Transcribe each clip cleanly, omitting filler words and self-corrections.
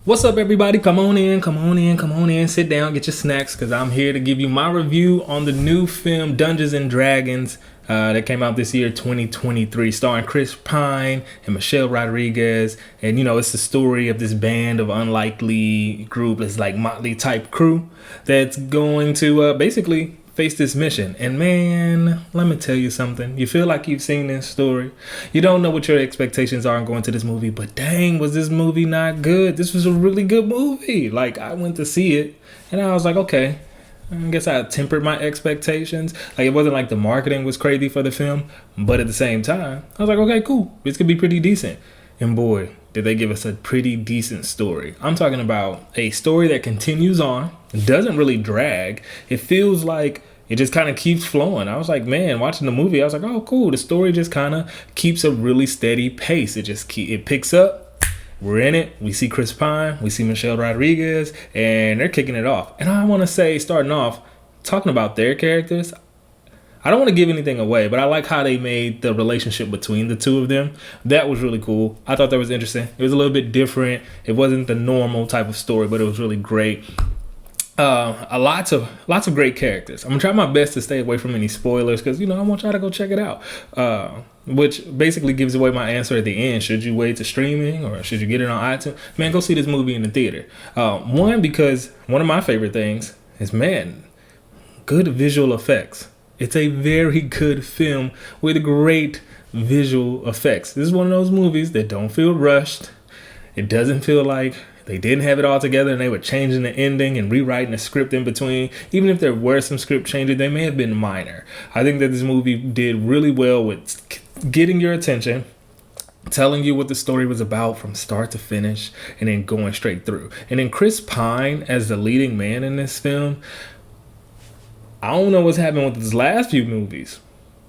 What's up, everybody? Come on in, come on in, come on in. Sit down, get your snacks, because I'm here to give you my review on the new film Dungeons and Dragons that came out this year, 2023, starring Chris Pine and Michelle Rodriguez. And, you know, it's the story of this band of unlikely group. It's like Motley type crew that's going to basically face this mission. And man, let me tell you something. You feel like you've seen this story. You don't know what your expectations are going to this movie, but dang, was this movie not good? This was a really good movie. Like, I went to see it and I was like, okay, I guess I tempered my expectations. Like, it wasn't like the marketing was crazy for the film, but at the same time, I was like, okay, cool. This could be pretty decent. And boy, did they give us a pretty decent story. I'm talking about a story that continues on. It doesn't really drag. It feels like it just kind of keeps flowing. I was like, man, watching the movie, I was like, oh, cool. The story just kind of keeps a really steady pace. It picks up. We're in it. We see Chris Pine. We see Michelle Rodriguez, and they're kicking it off. And I want to say, starting off, talking about their characters, I don't want to give anything away, but I like how they made the relationship between the two of them. That was really cool. I thought that was interesting. It was a little bit different. It wasn't the normal type of story, but it was really great. Lots of great characters. I'm gonna try my best to stay away from any spoilers because, you know, I want y'all to go check it out. Which basically gives away my answer at the end. Should you wait to streaming or should you get it on iTunes? Man, go see this movie in the theater. One, because one of my favorite things is, man, good visual effects. It's a very good film with great visual effects. This is one of those movies that don't feel rushed. It doesn't feel like they didn't have it all together and they were changing the ending and rewriting the script in between. Even if there were some script changes, they may have been minor. I think that this movie did really well with getting your attention, telling you what the story was about from start to finish, and then going straight through. And then Chris Pine as the leading man in this film, I don't know what's happened with his last few movies,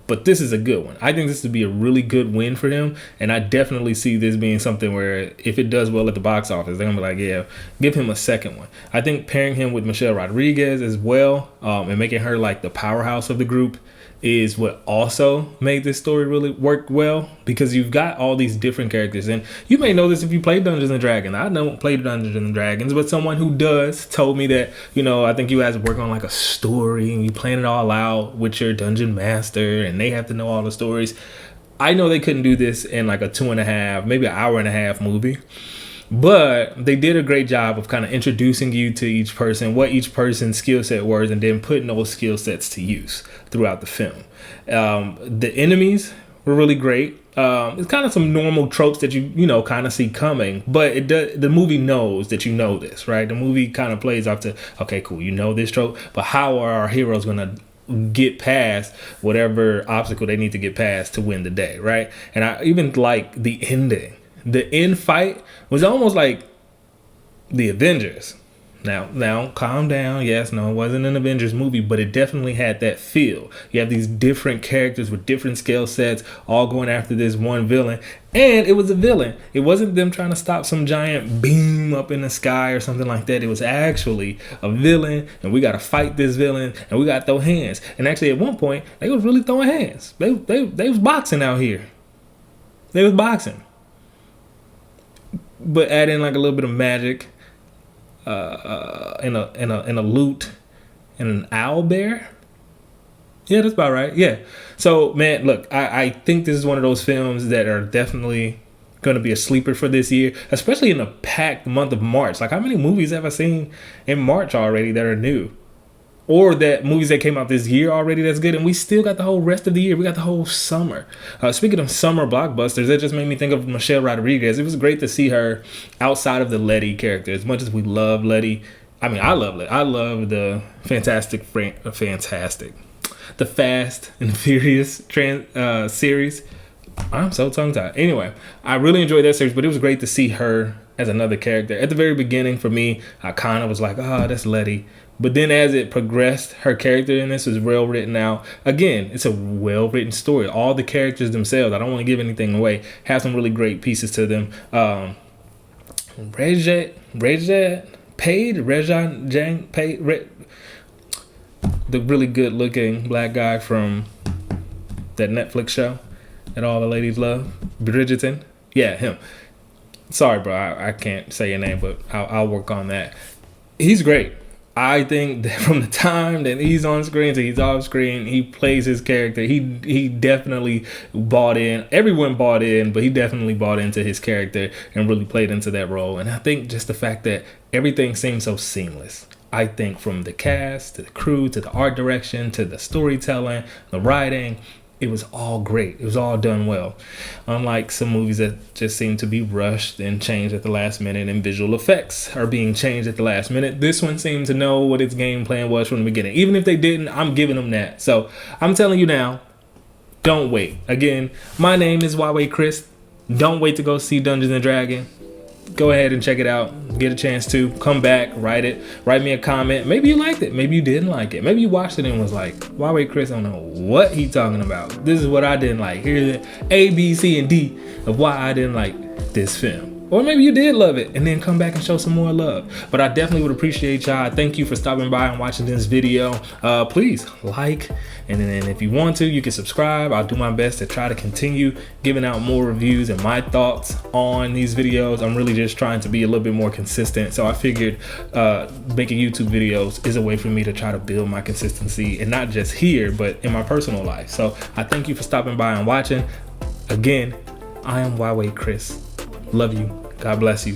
but this is a good one. I think this would be a really good win for him. And I definitely see this being something where if it does well at the box office, they're going to be like, yeah, give him a second one. I think pairing him with Michelle Rodriguez as well, and making her like the powerhouse of the group, is what also made this story really work well, because you've got all these different characters. And you may know this if you play Dungeons and Dragons. I don't play Dungeons and Dragons, but someone who does told me that, you know, I think you guys work on like a story and you plan it all out with your dungeon master and they have to know all the stories. I know they couldn't do this in like a 2.5, maybe an hour and a half movie. But they did a great job of kind of introducing you to each person, what each person's skill set was, and then putting those skill sets to use throughout the film. The enemies were really great. It's kind of some normal tropes that you know kind of see coming, but the movie knows that you know this, right? The movie kind of plays off to, okay, cool, you know this trope, but how are our heroes going to get past whatever obstacle they need to get past to win the day, right? And I even like the ending. The end fight was almost like the Avengers. Now, calm down. Yes, no, it wasn't an Avengers movie, but it definitely had that feel. You have these different characters with different skill sets all going after this one villain. And it was a villain. It wasn't them trying to stop some giant beam up in the sky or something like that. It was actually a villain, and we got to fight this villain, and we got to throw hands. And actually, at one point, they was really throwing hands. They was boxing out here. They was boxing. But add in like a little bit of magic, and a loot, and an owl bear. Yeah, that's about right. Yeah. So man, look, I think this is one of those films that are definitely going to be a sleeper for this year, especially in a packed month of March. Like, how many movies have I seen in March already that are new? Or that movies that came out this year already that's good, and we still got the whole rest of the year. We got the whole summer. Speaking of summer blockbusters, that just made me think of Michelle Rodriguez. It was great to see her outside of the Letty character. As much as we love Letty, I mean, I love Letty. I love the the Fast and Furious series. I'm so tongue-tied. Anyway, I really enjoyed that series, but it was great to see her as another character. At the very beginning, for me, I kind of was like, oh, that's Letty. But then as it progressed, her character in this was well written out. Again, it's a well-written story. All the characters themselves, I don't want to give anything away, have some really great pieces to them. The really good-looking black guy from that Netflix show that all the ladies love, Bridgerton. Yeah, him. Sorry, bro, I can't say your name, but I'll work on that. He's great. I think that from the time that he's on screen to he's off screen, he plays his character. He definitely bought in. Everyone bought in, but he definitely bought into his character and really played into that role. And I think just the fact that everything seems so seamless. I think from the cast to the crew to the art direction to the storytelling, the writing, it was all great. It was all done well. Unlike some movies that just seem to be rushed and changed at the last minute, and visual effects are being changed at the last minute, this one seemed to know what its game plan was from the beginning. Even if they didn't, I'm giving them that. So I'm telling you now, don't wait. Again, my name is Huawei Chris. Don't wait to go see Dungeons and Dragons. Go ahead and check it out. Get a chance to come back, write me a comment. Maybe you liked it, maybe you didn't like it, maybe you watched it and was like, why wait, Chris, I don't know what he talking about. This is what I didn't like. Here's the A, B, C, and D of why I didn't like this film. Or maybe you did love it and then come back and show some more love. But I definitely would appreciate y'all. Thank you for stopping by and watching this video. Please like, and then if you want to, you can subscribe. I'll do my best to try to continue giving out more reviews and my thoughts on these videos. I'm really just trying to be a little bit more consistent. So I figured making YouTube videos is a way for me to try to build my consistency, and not just here, but in my personal life. So I thank you for stopping by and watching. Again, I am Huawei Chris. Love you. God bless you.